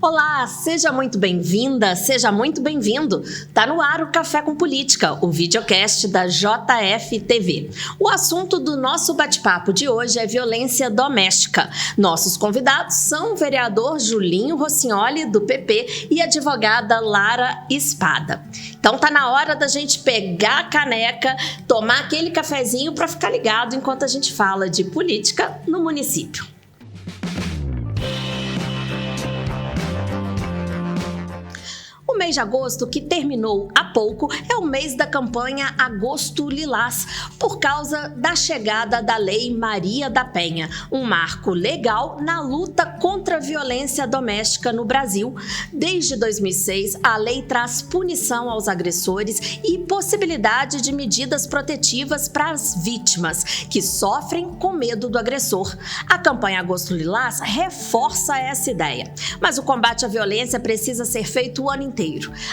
Olá, seja muito bem-vinda, seja muito bem-vindo. Tá no ar o Café com Política, o videocast da JF TV. O assunto do nosso bate-papo de hoje é violência doméstica. Nossos convidados são o vereador Julinho Rossignoli, do PP, e a advogada Lara Espada. Então tá na hora da gente pegar a caneca, tomar aquele cafezinho para ficar ligado enquanto a gente fala de política no município. O mês de agosto, que terminou há pouco, é o mês da campanha Agosto Lilás, por causa da chegada da Lei Maria da Penha, um marco legal na luta contra a violência doméstica no Brasil. Desde 2006, a lei traz punição aos agressores e possibilidade de medidas protetivas para as vítimas, que sofrem com medo do agressor. A campanha Agosto Lilás reforça essa ideia. Mas o combate à violência precisa ser feito o ano inteiro.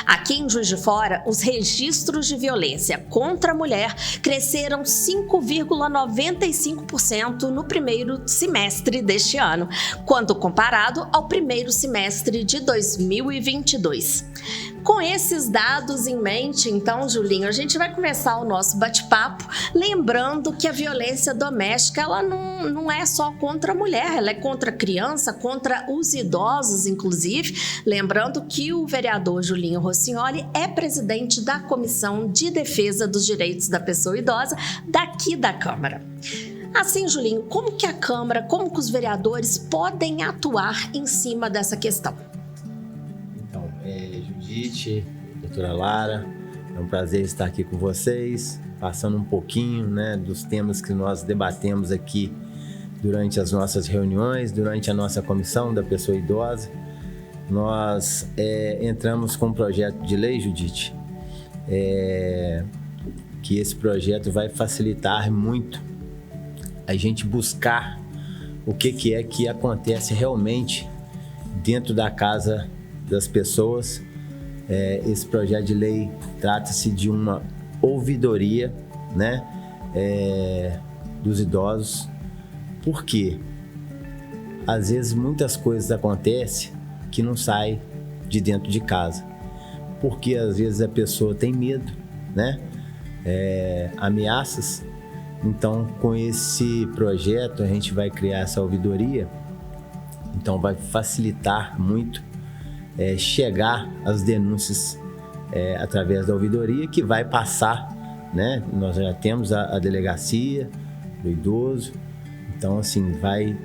Aqui em Juiz de Fora, os registros de violência contra a mulher cresceram 5,95% no primeiro semestre deste ano, quando comparado ao primeiro semestre de 2022. Com esses dados em mente, então, Julinho, a gente vai começar o nosso bate-papo lembrando que a violência doméstica ela não é só contra a mulher, ela é contra a criança, contra os idosos, inclusive. Lembrando que o vereador Julinho Rossignoli é presidente da Comissão de Defesa dos Direitos da Pessoa Idosa daqui da Câmara. Assim, Julinho, como que a Câmara, como que os vereadores podem atuar em cima dessa questão? Judite, doutora Lara, é um prazer estar aqui com vocês, passando um pouquinho, dos temas que nós debatemos aqui durante as nossas reuniões, durante a nossa comissão da pessoa idosa. Nós entramos com um projeto de lei, Judite, que esse projeto vai facilitar muito a gente buscar o que é que acontece realmente dentro da casa das pessoas. Esse projeto de lei trata-se de uma ouvidoria, dos idosos. Por quê? Às vezes muitas coisas acontecem que não saem de dentro de casa, porque às vezes a pessoa tem medo, ameaças. Então, com esse projeto a gente vai criar essa ouvidoria, então vai facilitar muito chegar às denúncias através da ouvidoria, que vai passar, nós já temos a delegacia do idoso, então assim vai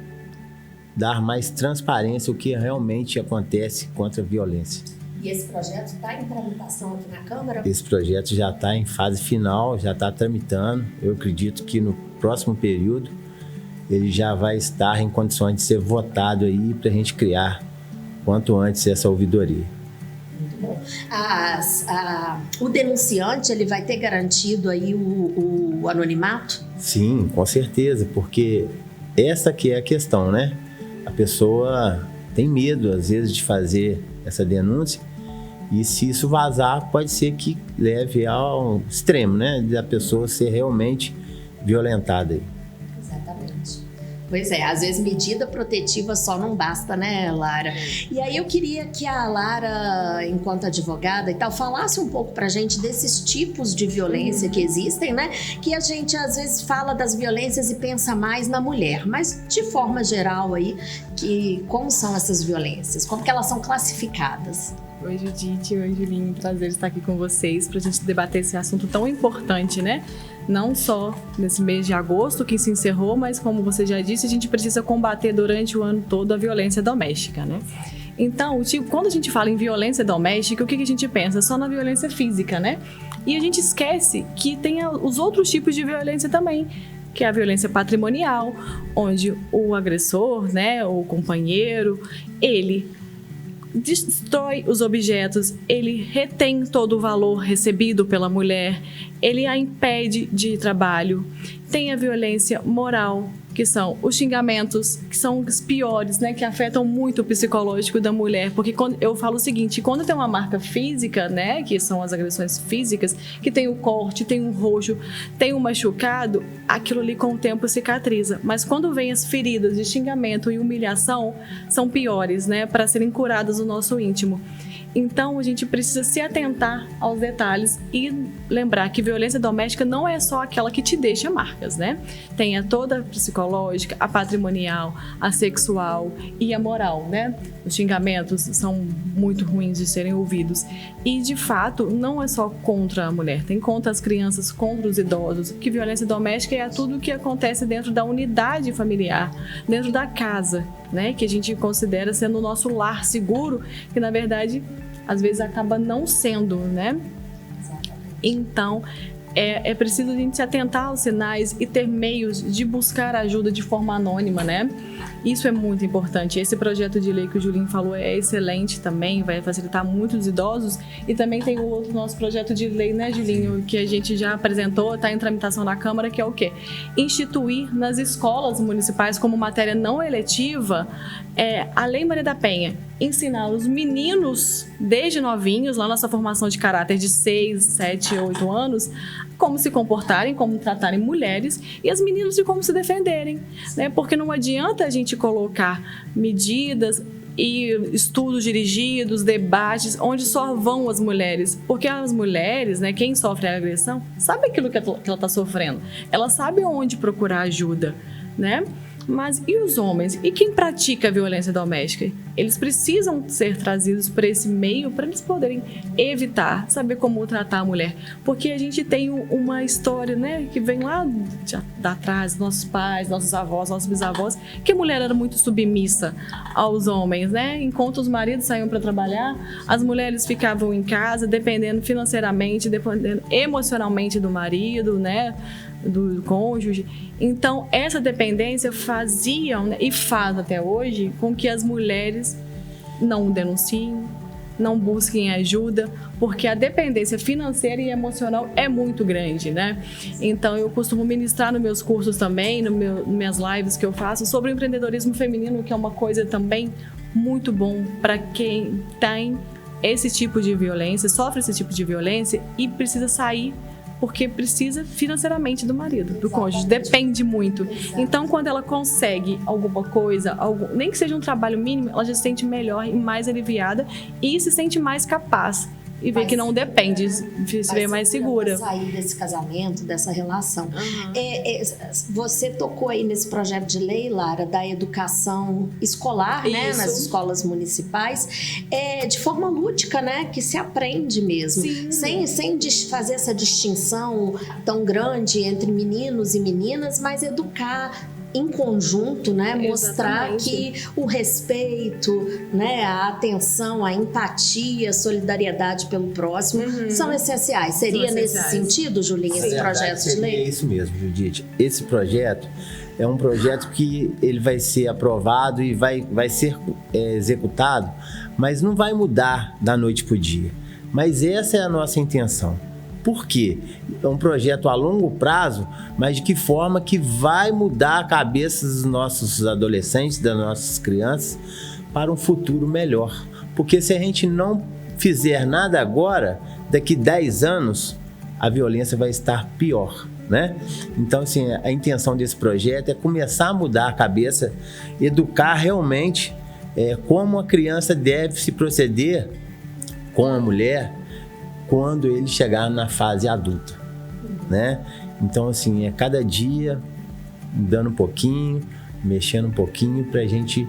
dar mais transparência o que realmente acontece contra a violência. E esse projeto está em tramitação aqui na Câmara? Esse projeto já está em fase final, já está tramitando. Eu acredito que no próximo período ele já vai estar em condições de ser votado aí para a gente criar quanto antes essa ouvidoria. Muito bom. O denunciante ele vai ter garantido aí o anonimato? Sim, com certeza, porque essa que é a questão, A pessoa tem medo, às vezes, de fazer essa denúncia, e se isso vazar, pode ser que leve ao extremo, da pessoa ser realmente violentada. Exatamente. Pois é, às vezes medida protetiva só não basta, Lara? E aí eu queria que a Lara, enquanto advogada e tal, falasse um pouco pra gente desses tipos de violência que existem, Que a gente às vezes fala das violências e pensa mais na mulher, mas de forma geral aí, como são essas violências? Como que elas são classificadas? Oi, Judite, oi, Julinho, prazer estar aqui com vocês pra gente debater esse assunto tão importante, Não só nesse mês de agosto que se encerrou, mas como você já disse, a gente precisa combater durante o ano todo a violência doméstica, Então, quando a gente fala em violência doméstica, o que a gente pensa? Só na violência física, E a gente esquece que tem os outros tipos de violência também, que é a violência patrimonial, onde o agressor, o companheiro, ele destrói os objetos, ele retém todo o valor recebido pela mulher, ele a impede de trabalho. Tem a violência moral, que são os xingamentos, que são os piores, né, que afetam muito o psicológico da mulher, porque quando eu falo o seguinte, quando tem uma marca física, né, que são as agressões físicas, que tem o corte, tem um roxo, tem um machucado, aquilo ali com o tempo cicatriza, mas quando vem as feridas de xingamento e humilhação, são piores, né, para serem curadas no nosso íntimo. Então, a gente precisa se atentar aos detalhes e lembrar que violência doméstica não é só aquela que te deixa marcas, né? Tem a toda a psicológica, a patrimonial, a sexual e a moral, né? Os xingamentos são muito ruins de serem ouvidos. E, de fato, não é só contra a mulher. Tem contra as crianças, contra os idosos. Que violência doméstica é tudo o que acontece dentro da unidade familiar, dentro da casa, né? Que a gente considera sendo o nosso lar seguro, que, na verdade, às vezes acaba não sendo, né? Então, é preciso a gente se atentar aos sinais e ter meios de buscar ajuda de forma anônima, né? Isso é muito importante. Esse projeto de lei que o Julinho falou é excelente também, vai facilitar muito os idosos. E também tem o outro nosso projeto de lei, né, Julinho, que a gente já apresentou, está em tramitação na Câmara, que é o quê? Instituir nas escolas municipais como matéria não eletiva a Lei Maria da Penha. Ensinar os meninos, desde novinhos, lá na sua formação de caráter de 6, 7, 8 anos, como se comportarem, como tratarem mulheres, e as meninas de como se defenderem, né? Porque não adianta a gente colocar medidas e estudos dirigidos, debates, onde só vão as mulheres. Porque as mulheres, né, quem sofre a agressão, sabe aquilo que ela está sofrendo. Ela sabe onde procurar ajuda, né? Mas e os homens? E quem pratica a violência doméstica? Eles precisam ser trazidos para esse meio para eles poderem evitar, saber como tratar a mulher. Porque a gente tem uma história, né, que vem lá de atrás, nossos pais, nossos avós, nossos bisavós, que a mulher era muito submissa aos homens, né? Enquanto os maridos saíam para trabalhar, as mulheres ficavam em casa, dependendo financeiramente, dependendo emocionalmente do marido, né? Do cônjuge. Então, essa dependência faziam, né, e faz até hoje, com que as mulheres não denunciem, não busquem ajuda, porque a dependência financeira e emocional é muito grande, né? Então, eu costumo ministrar nos meus cursos também, nas minhas lives que eu faço, sobre o empreendedorismo feminino, que é uma coisa também muito bom para quem tem esse tipo de violência, sofre esse tipo de violência e precisa sair porque precisa financeiramente do marido, do cônjuge, depende muito. Exato. Então, quando ela consegue alguma coisa, nem que seja um trabalho mínimo, ela já se sente melhor e mais aliviada e se sente mais capaz. E ver que não depende, se vê mais segura. Sair desse casamento, dessa relação. Você tocou aí nesse projeto de lei, Lara, da educação escolar, né, nas escolas municipais, de forma lúdica, né, que se aprende mesmo. Sem fazer essa distinção tão grande entre meninos e meninas, mas educar em conjunto, né? Mostrar que o respeito, né? A atenção, a empatia, a solidariedade pelo próximo são essenciais. Seria nesse sentido, Julinho, esse projeto de lei? É isso mesmo, Judite. Esse projeto é um projeto que ele vai ser aprovado e vai ser executado, mas não vai mudar da noite para o dia. Mas essa é a nossa intenção. Por quê? É um projeto a longo prazo, mas de que forma que vai mudar a cabeça dos nossos adolescentes, das nossas crianças, para um futuro melhor. Porque se a gente não fizer nada agora, daqui 10 anos, a violência vai estar pior, né? Então, assim, a intenção desse projeto é começar a mudar a cabeça, educar realmente como a criança deve se proceder com a mulher quando ele chegar na fase adulta, né? Então, assim, cada dia mudando um pouquinho, mexendo um pouquinho para a gente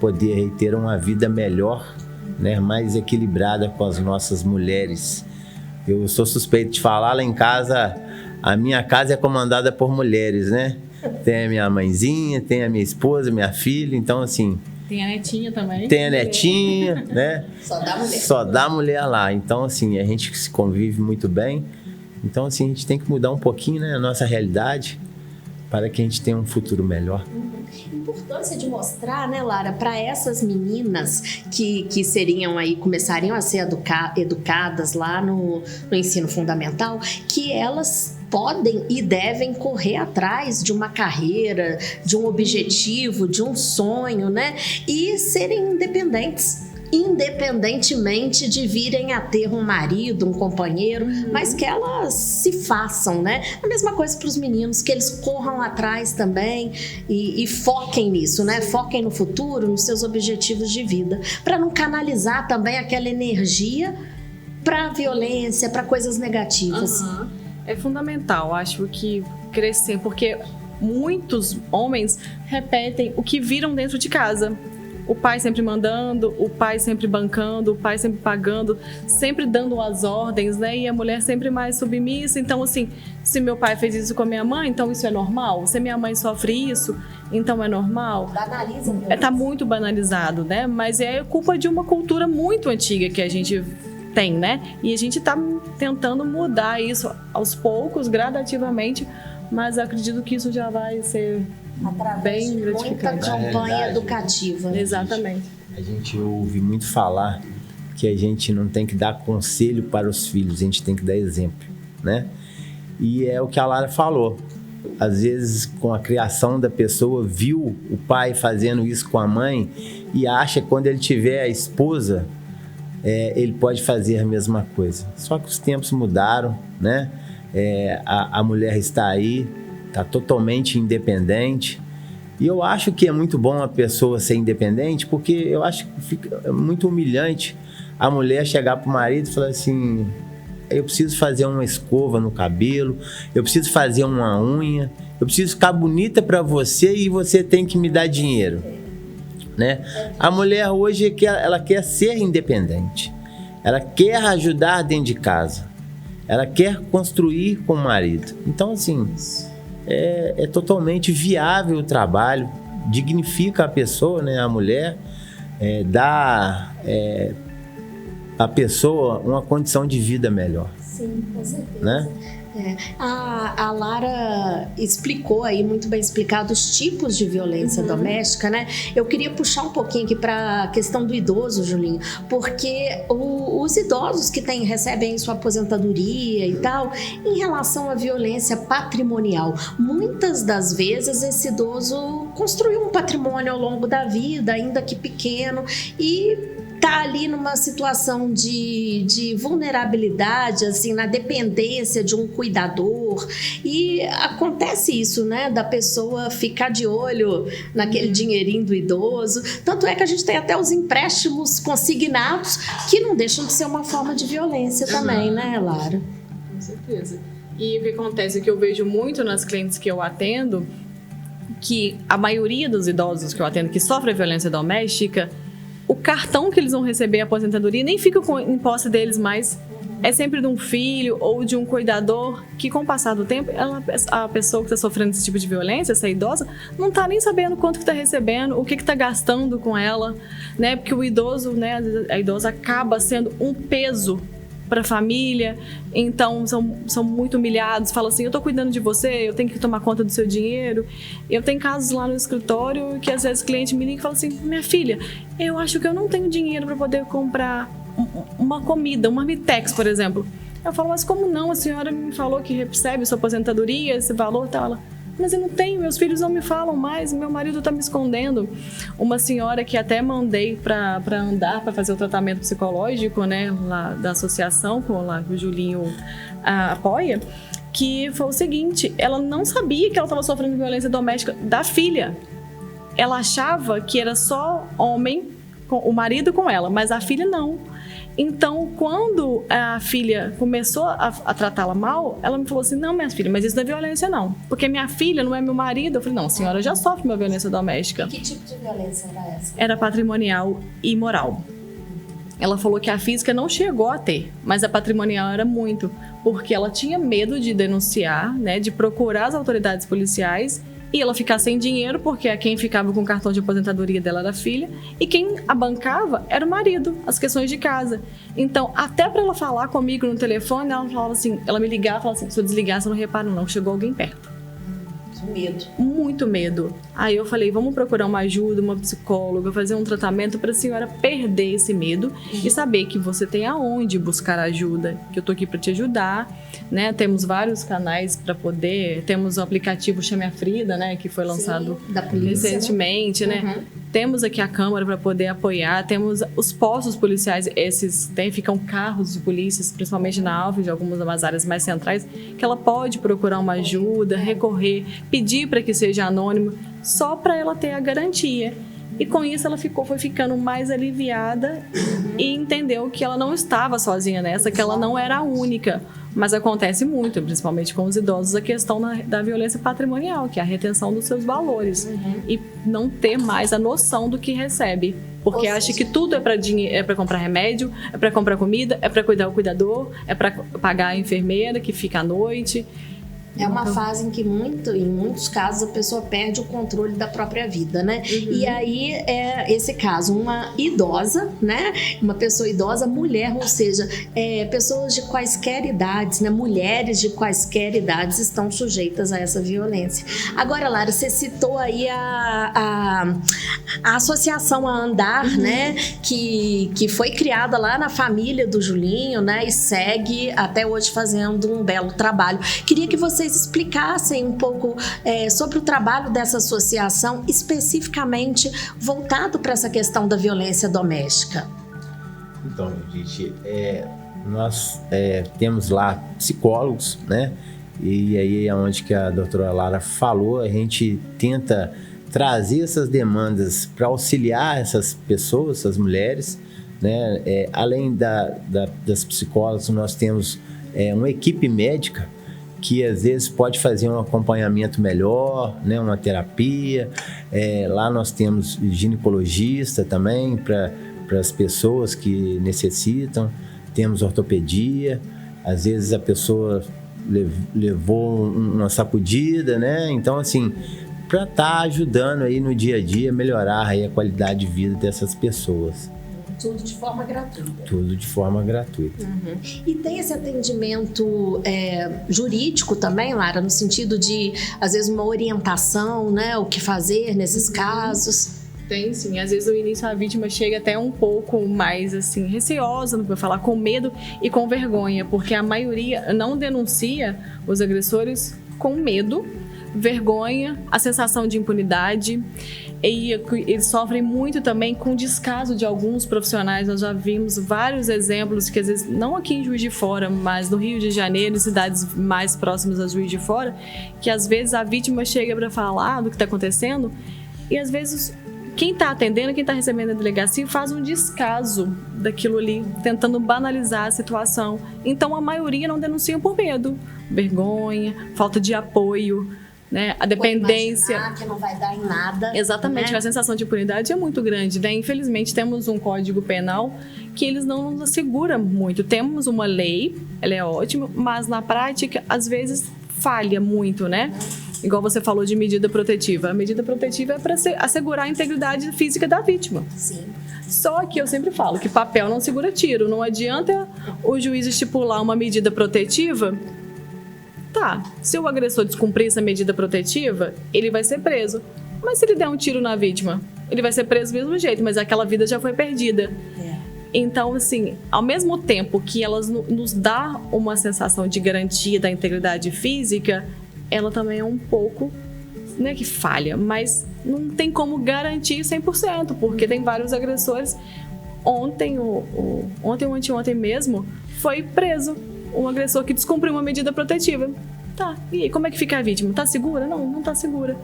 poder ter uma vida melhor, né? Mais equilibrada com as nossas mulheres. Eu sou suspeito de falar, lá em casa, a minha casa é comandada por mulheres, né? Tem a minha mãezinha, tem a minha esposa, minha filha, então, assim... Tem a netinha também. Tem a netinha, né? Só dá mulher. Só dá mulher lá. Então, assim, a gente se convive muito bem. Então, assim, a gente tem que mudar um pouquinho, né, a nossa realidade para que a gente tenha um futuro melhor. Importância de mostrar, né, Lara, para essas meninas que seriam aí, começariam a ser educadas lá no ensino fundamental, que elas podem e devem correr atrás de uma carreira, de um objetivo, de um sonho, né? E serem independentes. Independentemente de virem a ter um marido, um companheiro, mas que elas se façam, né? A mesma coisa para os meninos, que eles corram atrás também e foquem nisso, né? Foquem no futuro, nos seus objetivos de vida, para não canalizar também aquela energia para violência, para coisas negativas. É fundamental, acho que crescer, porque muitos homens repetem o que viram dentro de casa. O pai sempre mandando, o pai sempre bancando, o pai sempre pagando, sempre dando as ordens, né? E a mulher sempre mais submissa. Então, assim, se meu pai fez isso com a minha mãe, então isso é normal? Se minha mãe sofre isso, então é normal? Banaliza. Tá muito banalizado, né? Mas é culpa de uma cultura muito antiga que a gente tem, né? E a gente tá tentando mudar isso aos poucos, gradativamente, mas acredito que isso já vai ser bem de muita gratificante. campanha educativa. Exatamente. A gente ouve muito falar que a gente não tem que dar conselho para os filhos, a gente tem que dar exemplo, né? E é o que a Lara falou. Às vezes, com a criação da pessoa, viu o pai fazendo isso com a mãe e acha que quando ele tiver a esposa, ele pode fazer a mesma coisa. Só que os tempos mudaram, né? A mulher está aí, está totalmente independente. E eu acho que é muito bom a pessoa ser independente, porque eu acho que fica muito humilhante a mulher chegar para o marido e falar assim: eu preciso fazer uma escova no cabelo, eu preciso fazer uma unha, eu preciso ficar bonita para você e você tem que me dar dinheiro, né? A mulher hoje ela quer ser independente, ela quer ajudar dentro de casa, ela quer construir com o marido. Então, assim, é totalmente viável o trabalho, dignifica a pessoa, né? A mulher, dá a pessoa uma condição de vida melhor. Sim, com certeza. Né? A Lara explicou aí, muito bem explicado, os tipos de violência doméstica, né? Eu queria puxar um pouquinho aqui para a questão do idoso, Julinho, porque os idosos que recebem sua aposentadoria e tal, em relação à violência patrimonial, muitas das vezes esse idoso construiu um patrimônio ao longo da vida, ainda que pequeno, e tá ali numa situação de vulnerabilidade, assim, na dependência de um cuidador, e acontece isso, né, da pessoa ficar de olho naquele dinheirinho do idoso. Tanto é que a gente tem até os empréstimos consignados, que não deixam de ser uma forma de violência também, né, Lara? Com certeza. E o que acontece é que eu vejo muito nas clientes que eu atendo, que a maioria dos idosos que eu atendo que sofrem violência doméstica, o cartão que eles vão receber a aposentadoria nem fica em posse deles mais. É sempre de um filho ou de um cuidador que, com o passar do tempo, a pessoa que está sofrendo esse tipo de violência, essa idosa, não está nem sabendo quanto que está recebendo, o que está gastando com ela, né? Porque o idoso, né, a idosa acaba sendo um peso para a família, então são muito humilhados, falam assim: eu estou cuidando de você, eu tenho que tomar conta do seu dinheiro. Eu tenho casos lá no escritório que às vezes o cliente me liga e fala assim: minha filha, eu acho que eu não tenho dinheiro para poder comprar uma comida, uma Marmitex, por exemplo. Eu falo: mas como não? A senhora me falou que recebe sua aposentadoria, esse valor e tal. Ela: mas eu não tenho, meus filhos não me falam mais, meu marido está me escondendo. Uma senhora que até mandei para andar, para fazer o tratamento psicológico, né, lá da associação, lá que o Julinho apoia, que foi o seguinte: ela não sabia que ela estava sofrendo violência doméstica da filha. Ela achava que era só homem, o marido com ela, mas a filha não. Então, quando a filha começou a tratá-la mal, ela me falou assim: não, minha filha, mas isso não é violência não, porque minha filha não é meu marido. Eu falei: não, a senhora já sofre uma violência doméstica. Que tipo de violência era essa? Era patrimonial e moral. Ela falou que a física não chegou a ter, mas a patrimonial era muito, porque ela tinha medo de denunciar, né, de procurar as autoridades policiais, e ela ficar sem dinheiro, porque quem ficava com o cartão de aposentadoria dela era a filha, e quem a bancava era o marido, as questões de casa. Então, até para ela falar comigo no telefone, ela falava assim, ela me ligava e falava assim: se eu desligar, você não repara não, chegou alguém perto. Medo. Muito medo. Aí eu falei, vamos procurar uma ajuda, uma psicóloga, fazer um tratamento para a senhora perder esse medo e saber que você tem aonde buscar ajuda, que eu tô aqui para te ajudar, né? Temos vários canais para poder, temos o aplicativo Chame a Frida, né, que foi lançado da polícia, recentemente, né? Temos aqui a Câmara para poder apoiar, temos os postos policiais, esses ficam carros de polícias, principalmente na Alfa, de algumas das áreas mais centrais, que ela pode procurar uma ajuda, recorrer, pedir para que seja anônimo, só para ela ter a garantia. E com isso ela foi ficando mais aliviada e entendeu que ela não estava sozinha nessa, que ela não era a única. Mas acontece muito, principalmente com os idosos, a questão da violência patrimonial, que é a retenção dos seus valores. E não ter mais a noção do que recebe. Porque acha que tudo é para dinheiro, é para comprar remédio, é para comprar comida, é para cuidar do cuidador, é para pagar a enfermeira que fica à noite. É uma fase em que em muitos casos a pessoa perde o controle da própria vida, né? E aí é esse caso, uma idosa, né? Uma pessoa idosa, mulher, ou seja, pessoas de quaisquer idades, né? Mulheres de quaisquer idades estão sujeitas a essa violência. Agora, Lara, você citou aí a associação A Andar, né? Que foi criada lá na família do Julinho, né? E segue até hoje fazendo um belo trabalho. Queria que vocês explicassem um pouco sobre o trabalho dessa associação, especificamente voltado para essa questão da violência doméstica. Então, gente, nós temos lá psicólogos, né? E aí é onde que a doutora Lara falou, a gente tenta trazer essas demandas para auxiliar essas pessoas, essas mulheres, né? Além das psicólogas, nós temos uma equipe médica que às vezes pode fazer um acompanhamento melhor, né, uma terapia. Lá nós temos ginecologista também para as pessoas que necessitam. Temos ortopedia. Às vezes a pessoa levou uma sacudida, né? Então, assim, para estar ajudando aí no dia a dia, melhorar aí a qualidade de vida dessas pessoas. Tudo de forma gratuita. Tudo de forma gratuita. E tem esse atendimento jurídico também, Lara, no sentido de, às vezes, uma orientação, né? O que fazer nesses casos? Tem sim, às vezes no início a vítima chega até um pouco mais assim, receosa, não vou falar, com medo e com vergonha, porque a maioria não denuncia os agressores com medo, vergonha, a sensação de impunidade. E eles sofrem muito também com o descaso de alguns profissionais. Nós já vimos vários exemplos que às vezes, não aqui em Juiz de Fora, mas no Rio de Janeiro, em cidades mais próximas a Juiz de Fora, que às vezes a vítima chega para falar do que está acontecendo e às vezes quem está atendendo, quem está recebendo a delegacia faz um descaso daquilo ali, tentando banalizar a situação. Então a maioria não denuncia por medo, vergonha, falta de apoio, né? A dependência que não vai dar em nada. Exatamente, né? A sensação de impunidade é muito grande, né? Infelizmente temos um código penal que eles não nos assegura muito. Temos uma lei, ela é ótima, mas na prática às vezes falha muito, né? Igual você falou de medida protetiva. A medida protetiva é para assegurar a integridade física da vítima. Sim. Só que eu sempre falo que papel não segura tiro. Não adianta o juiz estipular uma medida protetiva. Tá, se o agressor descumprir essa medida protetiva, ele vai ser preso. Mas se ele der um tiro na vítima, ele vai ser preso do mesmo jeito, mas aquela vida já foi perdida. Então, assim, ao mesmo tempo que elas nos dá uma sensação de garantia da integridade física, ela também é um pouco, não é que falha, mas não tem como garantir 100%, porque tem vários agressores. Ontem ou anteontem mesmo, foi preso um agressor que descumpriu uma medida protetiva. Tá, e aí, como é que fica a vítima? Tá segura? Não tá segura.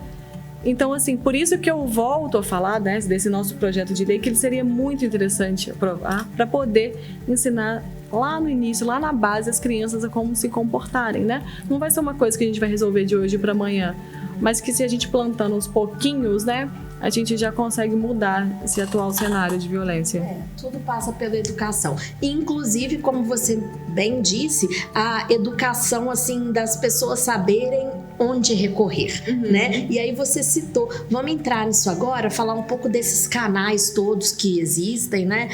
Então, assim, por isso que eu volto a falar, né, desse nosso projeto de lei, que ele seria muito interessante aprovar para poder ensinar lá no início, lá na base, as crianças a como se comportarem, né? Não vai ser uma coisa que a gente vai resolver de hoje para amanhã, mas que se a gente plantando uns pouquinhos, né, a gente já consegue mudar esse atual cenário de violência. Tudo passa pela educação. Inclusive, como você bem disse, a educação, assim, das pessoas saberem onde recorrer, né? E aí você citou, vamos entrar nisso agora, falar um pouco desses canais todos que existem, né?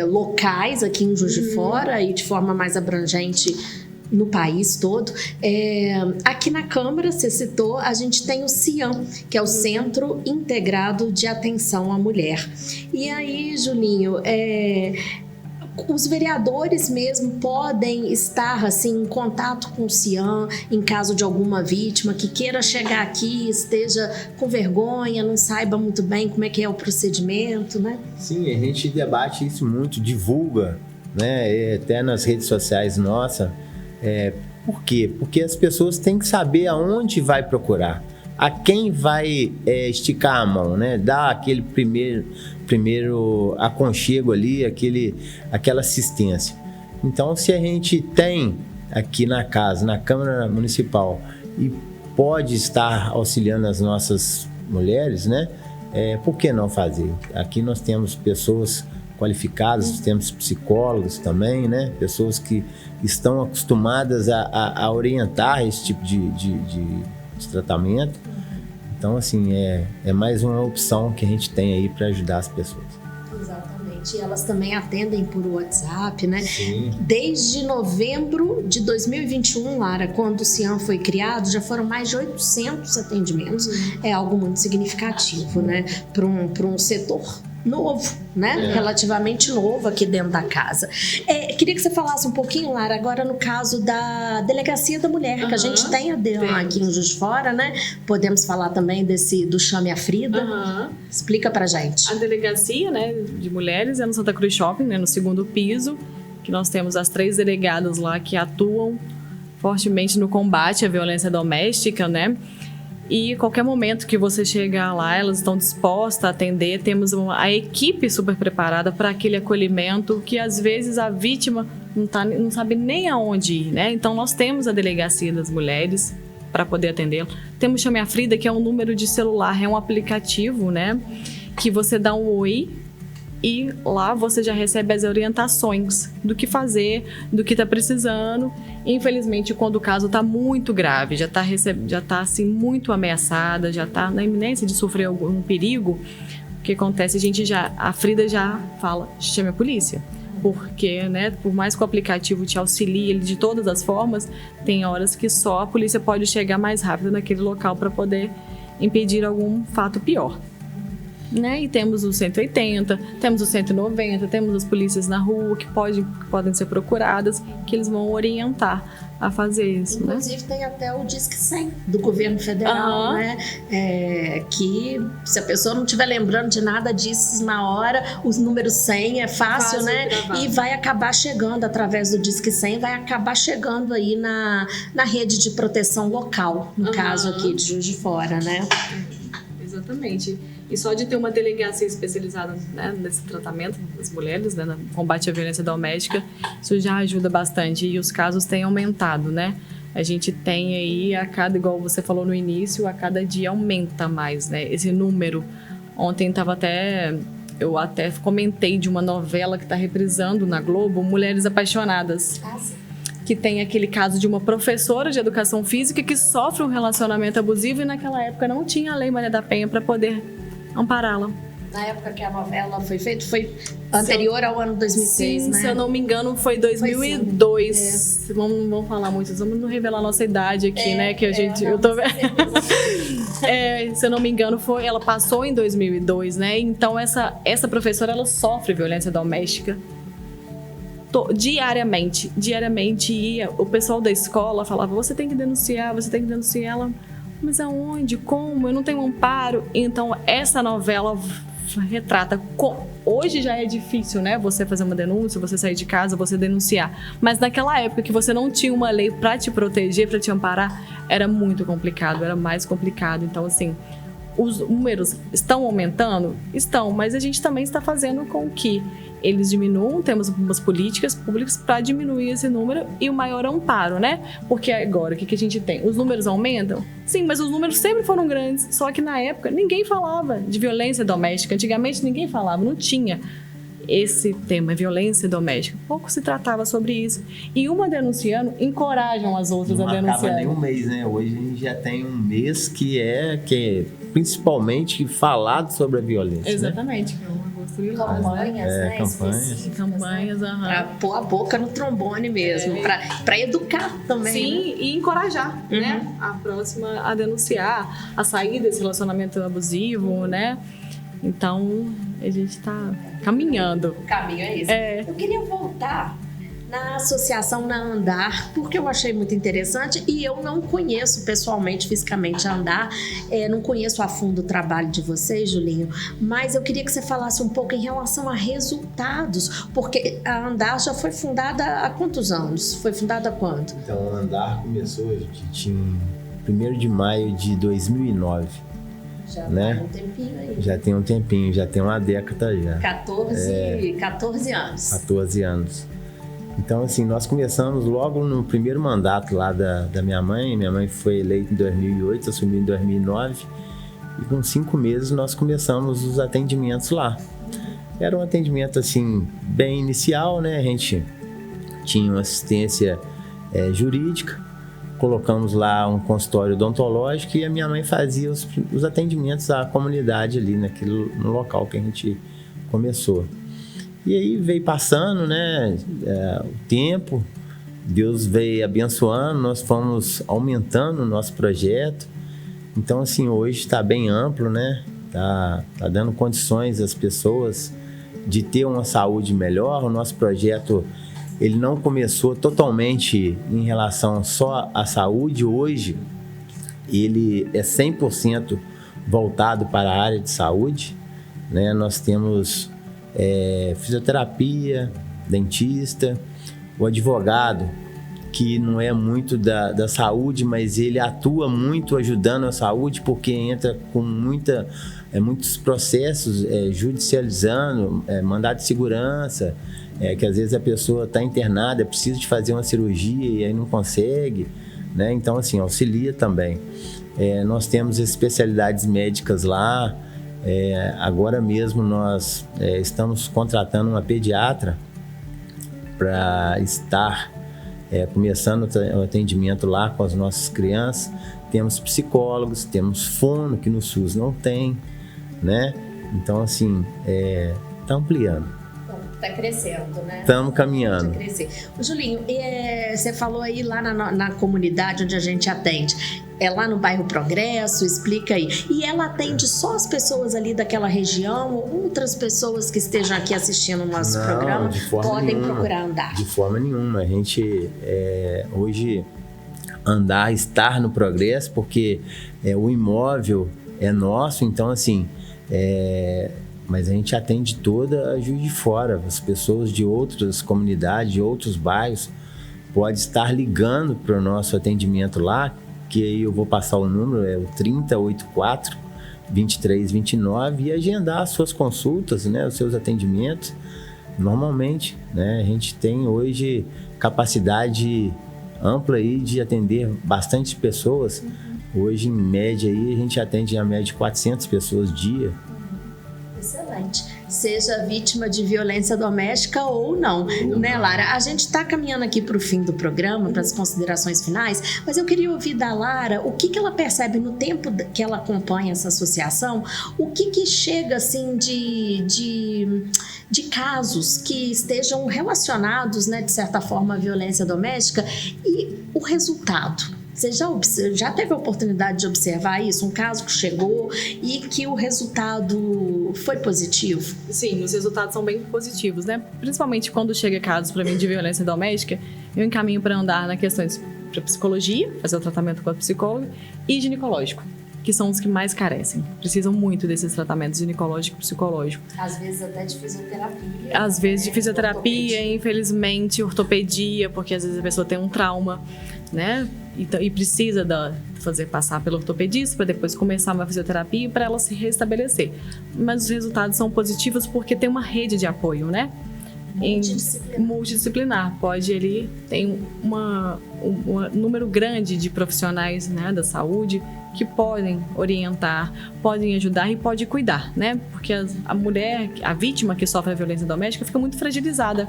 Locais aqui em Juiz de Fora e de forma mais abrangente no país todo. Aqui na Câmara, você citou, a gente tem o CIAM, que é o Centro Integrado de Atenção à Mulher. E aí, Julinho, os vereadores mesmo podem estar assim, em contato com o CIAM em caso de alguma vítima que queira chegar aqui, esteja com vergonha, não saiba muito bem como é que é o procedimento, né? Sim, a gente debate isso muito, divulga, né? Até nas redes sociais nossas. Por quê? Porque as pessoas têm que saber aonde vai procurar, a quem vai esticar a mão, né? Dar aquele primeiro aconchego ali, aquela assistência. Então, se a gente tem aqui na casa, na Câmara Municipal, e pode estar auxiliando as nossas mulheres, né? Por que não fazer? Aqui nós temos pessoas qualificadas, temos psicólogos também, né? Pessoas que estão acostumadas a orientar esse tipo de tratamento. Então, assim, é mais uma opção que a gente tem aí para ajudar as pessoas. Exatamente. E elas também atendem por WhatsApp, né? Sim. Desde novembro de 2021, Lara, quando o CIAM foi criado, já foram mais de 800 atendimentos. É algo muito significativo, né? Para um setor novo, né? Relativamente novo aqui dentro da casa. Queria que você falasse um pouquinho, Lara, agora no caso da Delegacia da Mulher, que a gente tem aqui em Juiz de Fora, né? Podemos falar também do Chame a Frida. Explica pra gente. A Delegacia, né, de Mulheres é no Santa Cruz Shopping, né, no 2º piso, que nós temos as 3 delegadas lá que atuam fortemente no combate à violência doméstica, né? E qualquer momento que você chegar lá, elas estão dispostas a atender. Temos a equipe super preparada para aquele acolhimento que às vezes a vítima não sabe nem aonde ir, né? Então nós temos a Delegacia das Mulheres para poder atendê-la. Temos Chame a Frida, que é um número de celular, é um aplicativo, né? Que você dá um oi e lá você já recebe as orientações do que fazer, do que está precisando. Infelizmente, quando o caso está muito grave, já está assim, muito ameaçada, já está na iminência de sofrer algum perigo, o que acontece? A Frida já fala, chame a polícia. Porque, né, por mais que o aplicativo te auxilie de todas as formas, tem horas que só a polícia pode chegar mais rápido naquele local para poder impedir algum fato pior. Né? E temos o 180, temos o 190, temos as polícias na rua que podem ser procuradas, que eles vão orientar a fazer isso. Inclusive, né? Tem até o Disque 100 do governo federal, né? Que se a pessoa não estiver lembrando de nada disso na hora, os números 100 é fácil, né? E vai acabar chegando através do Disque 100, vai acabar chegando aí na rede de proteção local, no caso aqui de Juiz de Fora, né? Exatamente. E só de ter uma delegacia especializada, né, nesse tratamento das mulheres, né, no combate à violência doméstica, isso já ajuda bastante. E os casos têm aumentado, né? A gente tem aí, igual você falou no início, a cada dia aumenta mais, né, esse número. Ontem eu até comentei de uma novela que está reprisando na Globo, Mulheres Apaixonadas. Que tem aquele caso de uma professora de educação física que sofre um relacionamento abusivo e naquela época não tinha a Lei Maria da Penha para poder ampará-la. Na época que a novela foi feita, foi anterior ao ano 2006, sim, né? Se eu não me engano, foi 2002. Vamos falar muito, vamos não revelar a nossa idade aqui, né? Que a gente... eu tô vendo. Se eu não me engano, ela passou em 2002, né? Então, essa professora, ela sofre violência doméstica diariamente. E o pessoal da escola falava, você tem que denunciar. Ela, mas aonde? Como? Eu não tenho amparo. Então, essa novela retrata... Hoje já é difícil, né? Você fazer uma denúncia, você sair de casa, você denunciar. Mas naquela época que você não tinha uma lei para te proteger, para te amparar, era muito complicado, era mais complicado. Então, assim, os números estão aumentando? Estão, mas a gente também está fazendo com que eles diminuam, temos algumas políticas públicas para diminuir esse número e o maior amparo, né? Porque agora, o que a gente tem? Os números aumentam? Sim, mas os números sempre foram grandes, só que na época ninguém falava de violência doméstica. Antigamente ninguém falava, não tinha esse tema, violência doméstica. Pouco se tratava sobre isso. E uma denunciando, encorajam as outras a denunciar. Não acaba nem um mês, né? Hoje a gente já tem um mês que é principalmente falado sobre a violência. Exatamente. Né? Gosto Lilás, Campanhas, né? Campanhas. Campanhas, aham. Pra pôr a boca no trombone mesmo, pra educar também. Sim, né? e encorajar, né? A próxima a denunciar, a sair desse relacionamento abusivo, né? Então, a gente tá caminhando. O caminho é esse. Eu queria voltar na associação na Andar, porque eu achei muito interessante e eu não conheço pessoalmente, fisicamente a Andar, não conheço a fundo o trabalho de vocês, Julinho, mas eu queria que você falasse um pouco em relação a resultados, porque a Andar já foi fundada há quantos anos? Foi fundada quando? Então, a Andar começou, gente, em 1º de maio de 2009. Já né? tem um tempinho aí. Já tem um tempinho, já tem uma década já. 14 anos. 14 anos. Então, assim, nós começamos logo no primeiro mandato lá da minha mãe. Minha mãe foi eleita em 2008, assumi em 2009. E com 5 meses nós começamos os atendimentos lá. Era um atendimento, assim, bem inicial, né? A gente tinha uma assistência jurídica. Colocamos lá um consultório odontológico e a minha mãe fazia os atendimentos à comunidade ali no local que a gente começou. E aí veio passando, né, o tempo, Deus veio abençoando, nós fomos aumentando o nosso projeto. Então, assim, hoje está bem amplo, né? Tá dando condições às pessoas de ter uma saúde melhor. O nosso projeto, ele não começou totalmente em relação só à saúde. Hoje, ele é 100% voltado para a área de saúde, né? Nós temos fisioterapia, dentista, o advogado, que não é muito da saúde, mas ele atua muito ajudando a saúde, porque entra com muitos processos judicializando, mandado de segurança, que às vezes a pessoa está internada, precisa de fazer uma cirurgia e aí não consegue, né? Então, assim, auxilia também. Nós temos especialidades médicas lá. Agora mesmo nós estamos contratando uma pediatra para estar começando o atendimento lá com as nossas crianças. Temos psicólogos, temos fono, que no SUS não tem, né? Então, assim, está ampliando. Está crescendo, né? Estamos caminhando. Julinho, você falou aí lá na comunidade onde a gente atende. É lá no bairro Progresso, explica aí. E ela atende só as pessoas ali daquela região ou outras pessoas que estejam aqui assistindo o nosso programa podem procurar Andar? De forma nenhuma. A gente hoje estar no Progresso, porque o imóvel é nosso, então assim, mas a gente atende toda a Juiz de Fora. As pessoas de outras comunidades, de outros bairros, podem estar ligando para o nosso atendimento lá, que aí eu vou passar o número, é o 3084-2329, e agendar as suas consultas, né, os seus atendimentos. Normalmente, né, a gente tem hoje capacidade ampla aí de atender bastante pessoas. Hoje, em média, aí, a gente atende a média de 400 pessoas dia. Excelente. Seja vítima de violência doméstica ou não, né, Lara? A gente está caminhando aqui para o fim do programa, para as considerações finais, mas eu queria ouvir da Lara o que ela percebe no tempo que ela acompanha essa associação, o que chega assim de casos que estejam relacionados, né, de certa forma, à violência doméstica e o resultado. Você já teve a oportunidade de observar isso? Um caso que chegou e que o resultado foi positivo? Sim, os resultados são bem positivos, né? Principalmente quando chega casos para mim de violência doméstica, eu encaminho para Andar na questões de psicologia, fazer o tratamento com a psicóloga, e ginecológico, que são os que mais carecem. Precisam muito desses tratamentos ginecológico e psicológico. Às vezes até de fisioterapia. Às vezes de fisioterapia, infelizmente, ortopedia, porque às vezes a pessoa tem um trauma, né? E precisa passar pelo ortopedista para depois começar uma fisioterapia para ela se restabelecer. Mas os resultados são positivos porque tem uma rede de apoio, né? Multidisciplinar. Tem um número grande de profissionais, né, da saúde que podem orientar, podem ajudar e podem cuidar, né? Porque a mulher, a vítima que sofre a violência doméstica, fica muito fragilizada.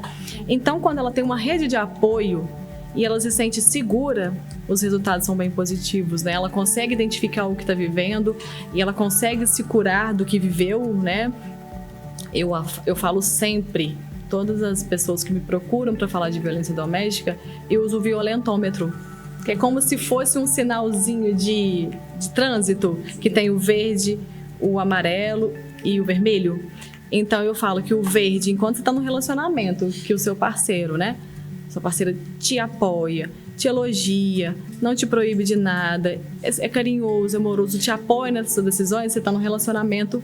Então, quando ela tem uma rede de apoio e ela se sente segura, os resultados são bem positivos, né? Ela consegue identificar o que está vivendo e ela consegue se curar do que viveu, né? eu falo sempre, todas as pessoas que me procuram para falar de violência doméstica, eu uso o violentômetro, que é como se fosse um sinalzinho de trânsito, que tem o verde, o amarelo e o vermelho. Então eu falo que o verde, enquanto você está no relacionamento, que o seu parceiro, né? Sua parceira te apoia, te elogia, não te proíbe de nada, é carinhoso, amoroso, te apoia nas suas decisões, você está no relacionamento,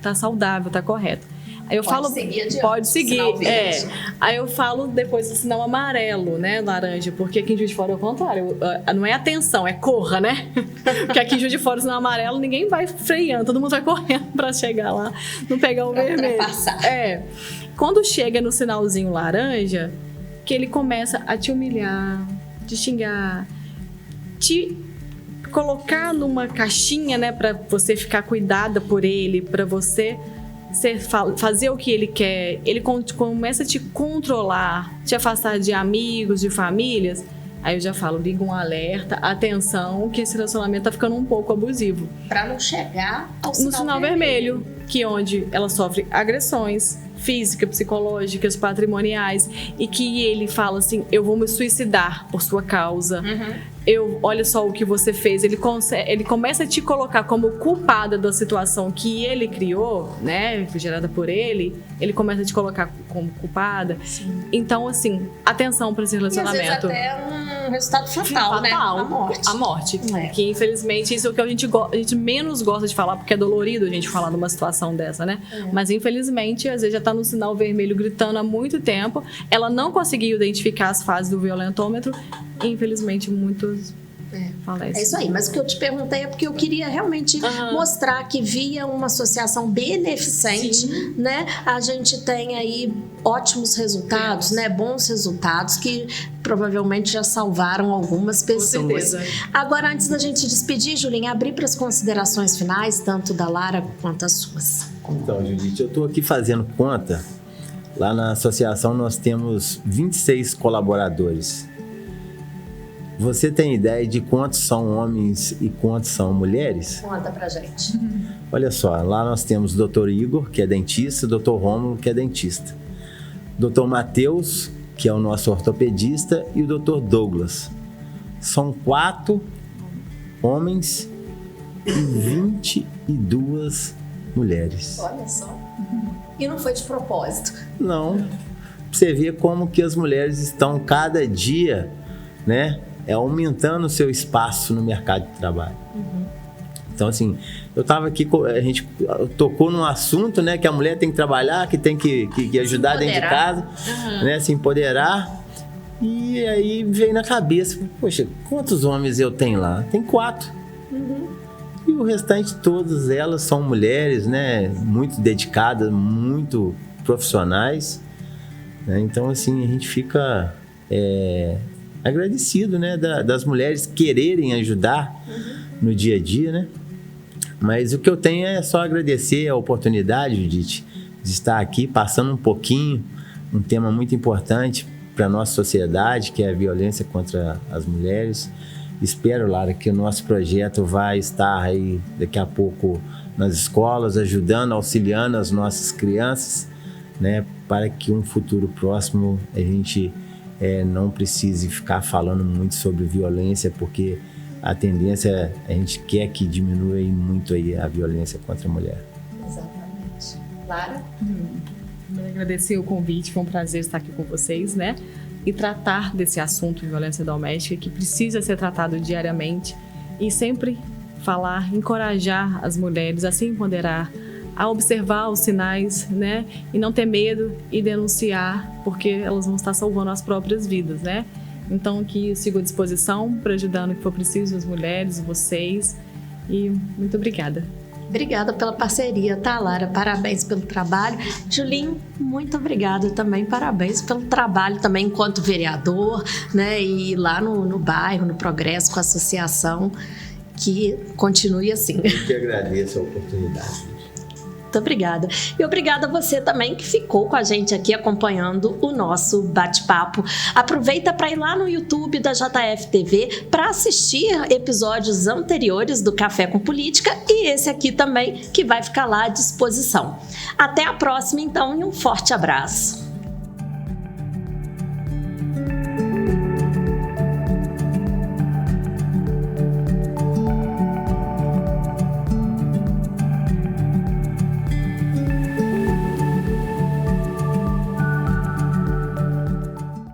tá saudável, tá correto. Aí eu falo, pode seguir, Aí eu falo depois do sinal amarelo, né, laranja, porque aqui em Juiz de Fora é o contrário, não é atenção, é corra, né? Porque aqui em Juiz de Fora o sinal amarelo ninguém vai freando, todo mundo vai correndo para chegar lá, não pegar o vermelho. Quando chega no sinalzinho laranja, que ele começa a te humilhar, te xingar, te colocar numa caixinha, né, para você ficar cuidada por ele, para você fazer o que ele quer, ele começa a te controlar, te afastar de amigos, de famílias, aí eu já falo, liga um alerta, atenção, que esse relacionamento tá ficando um pouco abusivo. Para não chegar ao no sinal vermelho, que onde ela sofre agressões físicas, psicológicas, patrimoniais, e que ele fala assim, eu vou me suicidar por sua causa. Olha só o que você fez. Ele começa a te colocar como culpada da situação que ele criou, né, gerada por ele. Ele começa a te colocar como culpada. Sim. Então, assim, atenção para esse relacionamento. E às vezes até um resultado fatal, né? A morte. Que infelizmente isso é o que a gente menos gosta de falar, porque é dolorido a gente falar numa situação dessa, né? Mas infelizmente, às vezes já tá no sinal vermelho gritando há muito tempo. Ela não conseguiu identificar as fases do violentômetro. Infelizmente, muitos falecem. É isso aí, mas o que eu te perguntei é porque eu queria realmente mostrar que via uma associação beneficente, né, a gente tem aí ótimos resultados, né, bons resultados que provavelmente já salvaram algumas pessoas. Com certeza. Agora, antes da gente despedir, Julinha, abrir para as considerações finais, tanto da Lara quanto as suas. Então, Judite, eu estou aqui fazendo conta. Lá na associação nós temos 26 colaboradores. Você tem ideia de quantos são homens e quantos são mulheres? Conta pra gente. Olha só, lá nós temos o Dr. Igor, que é dentista, o Dr. Rômulo, que é dentista. Dr. Matheus, que é o nosso ortopedista, e o Dr. Douglas. São 4 homens e 22 mulheres. Olha só. E não foi de propósito. Não. Você vê como que as mulheres estão cada dia, né, aumentando o seu espaço no mercado de trabalho. Então, assim, eu estava aqui, a gente tocou num assunto, né, que a mulher tem que trabalhar, que tem que ajudar dentro de casa, né, se empoderar. E aí veio na cabeça, poxa, quantos homens eu tenho lá? Tem 4. E o restante, todas elas são mulheres, né, muito dedicadas, muito profissionais. Né? Então, assim, a gente fica agradecido, né, das mulheres quererem ajudar no dia a dia, né? Mas o que eu tenho é só agradecer a oportunidade, Judite, de estar aqui passando um pouquinho, um tema muito importante para a nossa sociedade, que é a violência contra as mulheres. Espero, Lara, que o nosso projeto vai estar aí daqui a pouco nas escolas, ajudando, auxiliando as nossas crianças, né, para que um futuro próximo a gente não precise ficar falando muito sobre violência, porque a tendência a gente quer que diminua muito aí a violência contra a mulher. Exatamente. Lara? Eu agradecer o convite, foi um prazer estar aqui com vocês, né? E tratar desse assunto de violência doméstica que precisa ser tratado diariamente e sempre falar, encorajar as mulheres a se empoderar, a observar os sinais, né? E não ter medo e denunciar, porque elas vão estar salvando as próprias vidas, né? Então aqui eu sigo à disposição para ajudar no que for preciso as mulheres, vocês, e muito obrigada. Obrigada pela parceria, tá, Lara? Parabéns pelo trabalho. Julinho, muito obrigada também. Parabéns pelo trabalho também enquanto vereador, né? E lá no bairro, no Progresso, com a associação, que continue assim. Eu que agradeço a oportunidade. Muito obrigada. E obrigada a você também que ficou com a gente aqui acompanhando o nosso bate-papo. Aproveita para ir lá no YouTube da JF TV para assistir episódios anteriores do Café com Política e esse aqui também que vai ficar lá à disposição. Até a próxima, então, e um forte abraço.